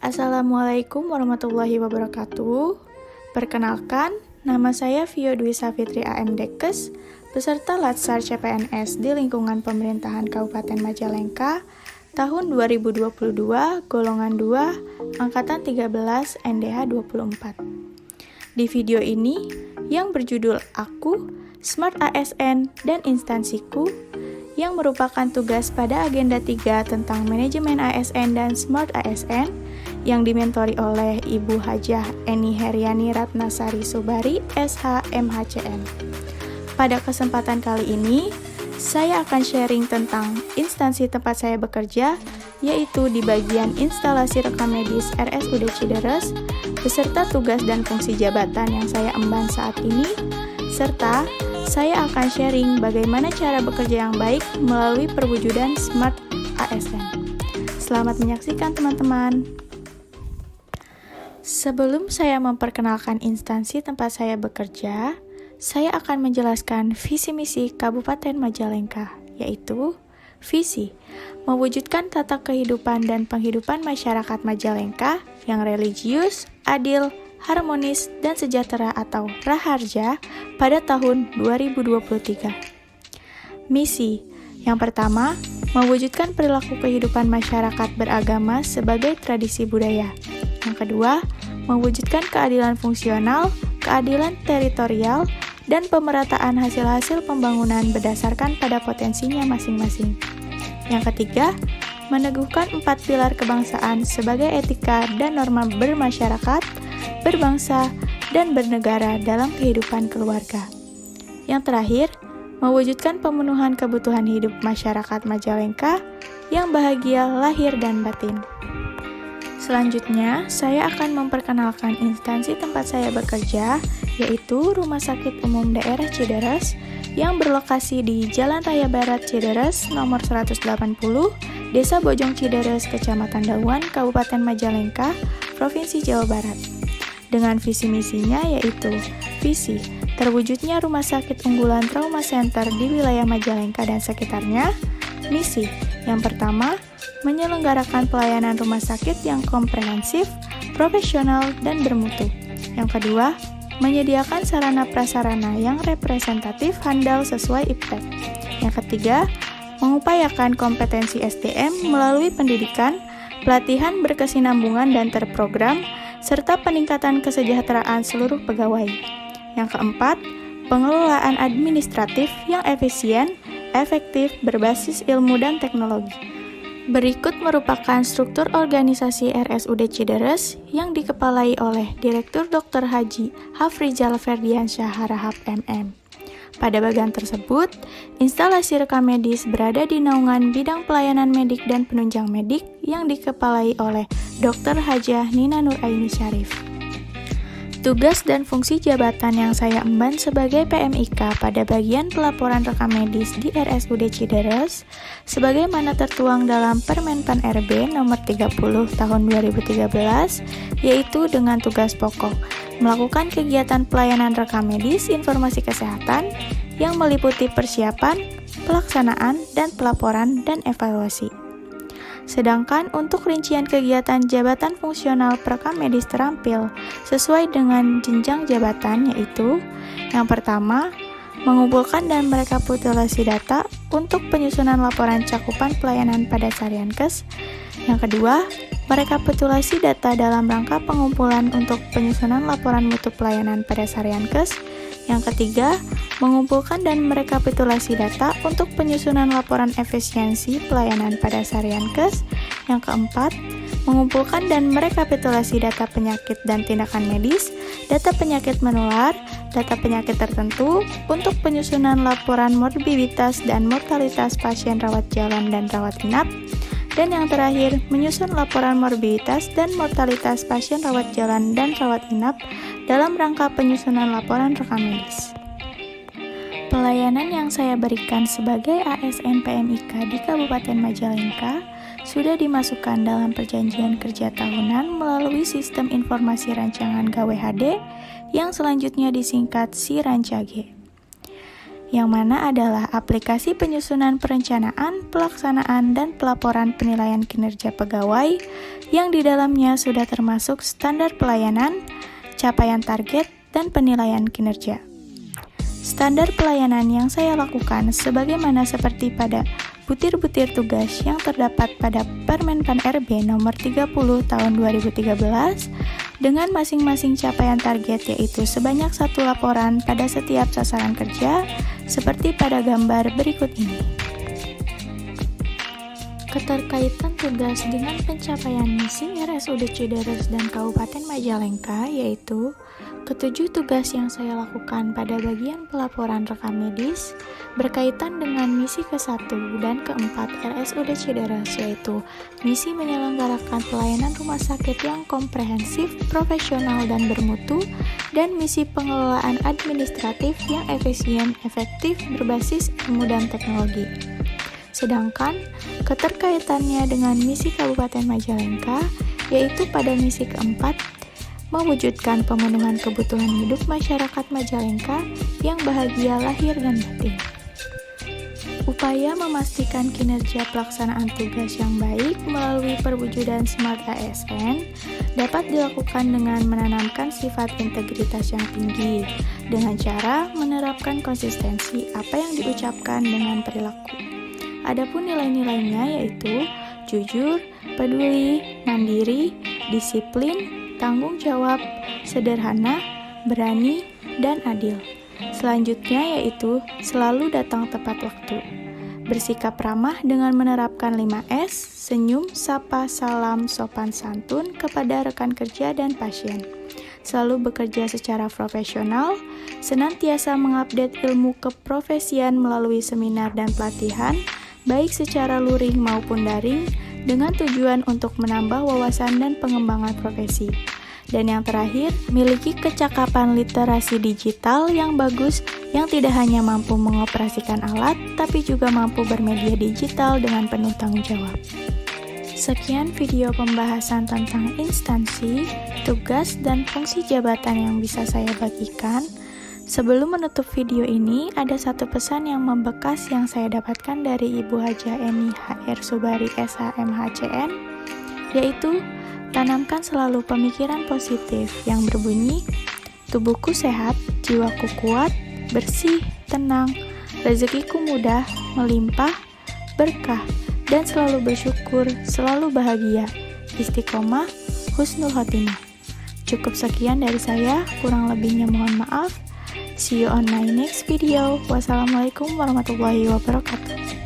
Assalamualaikum warahmatullahi wabarakatuh. Perkenalkan, nama saya Vio Dwi Safitri AMDkes, peserta Latsar CPNS di lingkungan pemerintahan Kabupaten Majalengka, tahun 2022, golongan 2, angkatan 13, NDH 24. Di video ini, yang berjudul Aku, Smart ASN, dan Instansiku, yang merupakan tugas pada agenda 3 tentang manajemen ASN dan Smart ASN, yang dimentori oleh Ibu Hajah Eni Heriani Ratnasari Subari, SH MHCM. Pada kesempatan kali ini, saya akan sharing tentang instansi tempat saya bekerja, yaitu di bagian instalasi rekam medis RSUD Cideres, beserta tugas dan fungsi jabatan yang saya emban saat ini, serta saya akan sharing bagaimana cara bekerja yang baik melalui perwujudan Smart ASN. Selamat menyaksikan teman-teman. Sebelum saya memperkenalkan instansi tempat saya bekerja, saya akan menjelaskan visi misi Kabupaten Majalengka, yaitu visi mewujudkan tata kehidupan dan penghidupan masyarakat Majalengka yang religius, adil, harmonis, dan sejahtera atau Raharja pada tahun 2023. Misi yang pertama, mewujudkan perilaku kehidupan masyarakat beragama sebagai tradisi budaya. Yang kedua, mewujudkan keadilan fungsional, keadilan teritorial, dan pemerataan hasil-hasil pembangunan berdasarkan pada potensinya masing-masing. Yang ketiga, meneguhkan 4 pilar kebangsaan sebagai etika dan norma bermasyarakat, berbangsa, dan bernegara dalam kehidupan keluarga. Yang terakhir, mewujudkan pemenuhan kebutuhan hidup masyarakat Majalengka yang bahagia lahir dan batin. Selanjutnya, saya akan memperkenalkan instansi tempat saya bekerja, yaitu Rumah Sakit Umum Daerah Cideres yang berlokasi di Jalan Raya Barat Cideres nomor 180, Desa Bojong Cideres, Kecamatan Dauan, Kabupaten Majalengka, Provinsi Jawa Barat. Dengan visi misinya yaitu visi terwujudnya Rumah Sakit Unggulan Trauma Center di wilayah Majalengka dan sekitarnya. Misi yang pertama, menyelenggarakan pelayanan rumah sakit yang komprehensif, profesional, dan bermutu. Yang kedua, menyediakan sarana prasarana yang representatif handal sesuai IPTEK. Yang ketiga, mengupayakan kompetensi SDM melalui pendidikan, pelatihan berkesinambungan dan terprogram, serta peningkatan kesejahteraan seluruh pegawai. Yang keempat, pengelolaan administratif yang efisien, efektif, berbasis ilmu dan teknologi. Berikut merupakan struktur organisasi RSUD Cideres yang dikepalai oleh Direktur Dr. Haji Hafrizal Ferdiansyah Harahap MM. Pada bagian tersebut, instalasi rekam medis berada di naungan bidang pelayanan medik dan penunjang medik yang dikepalai oleh Dr. Hajah Nina Nuraini Syarif. Tugas dan fungsi jabatan yang saya emban sebagai PMIK pada bagian pelaporan rekam medis di RSUD Cideres sebagaimana tertuang dalam Permenpan RB nomor 30 tahun 2013, yaitu dengan tugas pokok melakukan kegiatan pelayanan rekam medis informasi kesehatan yang meliputi persiapan, pelaksanaan, dan pelaporan dan evaluasi. Sedangkan untuk rincian kegiatan jabatan fungsional perekam medis terampil sesuai dengan jenjang jabatan, yaitu yang pertama, mengumpulkan dan merekapitulasi data untuk penyusunan laporan cakupan pelayanan pada Sariankes. Yang kedua, merekapitulasi data dalam rangka pengumpulan untuk penyusunan laporan mutu pelayanan pada Sariankes. Yang ketiga, mengumpulkan dan merekapitulasi data untuk penyusunan laporan efisiensi pelayanan pada Sariankes. Yang keempat, mengumpulkan dan merekapitulasi data penyakit dan tindakan medis, data penyakit menular, data penyakit tertentu untuk penyusunan laporan morbiditas dan mortalitas pasien rawat jalan dan rawat inap. Dan yang terakhir, menyusun laporan morbiditas dan mortalitas pasien rawat jalan dan rawat inap dalam rangka penyusunan laporan rekam medis. Pelayanan yang saya berikan sebagai ASN PMIK di Kabupaten Majalengka sudah dimasukkan dalam perjanjian kerja tahunan melalui sistem informasi rancangan GAWE HD yang selanjutnya disingkat SIRANCAGE. yang mana adalah aplikasi penyusunan perencanaan, pelaksanaan, dan pelaporan penilaian kinerja pegawai yang di dalamnya sudah termasuk standar pelayanan, capaian target, dan penilaian kinerja. Standar pelayanan yang saya lakukan sebagaimana seperti pada butir-butir tugas yang terdapat pada Permenpan RB nomor 30 tahun 2013 dengan masing-masing capaian target yaitu sebanyak 1 laporan pada setiap sasaran kerja seperti pada gambar berikut ini. Keterkaitan tugas dengan pencapaian misi RSUD Cideres dan Kabupaten Majalengka yaitu ketujuh tugas yang saya lakukan pada bagian pelaporan rekam medis berkaitan dengan misi ke-1 dan ke-4 RSUD Cideres yaitu misi menyelenggarakan pelayanan rumah sakit yang komprehensif, profesional, dan bermutu dan misi pengelolaan administratif yang efisien, efektif, berbasis ilmu dan teknologi. Sedangkan keterkaitannya dengan misi Kabupaten Majalengka yaitu pada misi ke-4 mewujudkan pemenuhan kebutuhan hidup masyarakat Majalengka yang bahagia lahir dan batin. Upaya memastikan kinerja pelaksanaan tugas yang baik melalui perwujudan Smart ASN dapat dilakukan dengan menanamkan sifat integritas yang tinggi dengan cara menerapkan konsistensi apa yang diucapkan dengan perilaku. Adapun nilai-nilainya yaitu jujur, peduli, mandiri, disiplin, tanggung jawab, sederhana, berani, dan adil. Selanjutnya yaitu selalu datang tepat waktu. Bersikap ramah dengan menerapkan 5S, senyum, sapa, salam, sopan santun kepada rekan kerja dan pasien. Selalu bekerja secara profesional, senantiasa mengupdate ilmu keprofesian melalui seminar dan pelatihan, baik secara luring maupun daring, dengan tujuan untuk menambah wawasan dan pengembangan profesi. Dan yang terakhir, miliki kecakapan literasi digital yang bagus yang tidak hanya mampu mengoperasikan alat, tapi juga mampu bermedia digital dengan penuh tanggung jawab. Sekian video pembahasan tentang instansi, tugas, dan fungsi jabatan yang bisa saya bagikan. Sebelum menutup video ini, ada satu pesan yang membekas yang saya dapatkan dari Ibu Haja Eni HR Subari SHMHCN, yaitu tanamkan selalu pemikiran positif yang berbunyi, tubuhku sehat, jiwaku kuat, bersih, tenang, rezekiku mudah, melimpah, berkah, dan selalu bersyukur, selalu bahagia, istiqomah, husnul khotimah. Cukup sekian dari saya, kurang lebihnya mohon maaf. See you on my next video. Wassalamualaikum warahmatullahi wabarakatuh.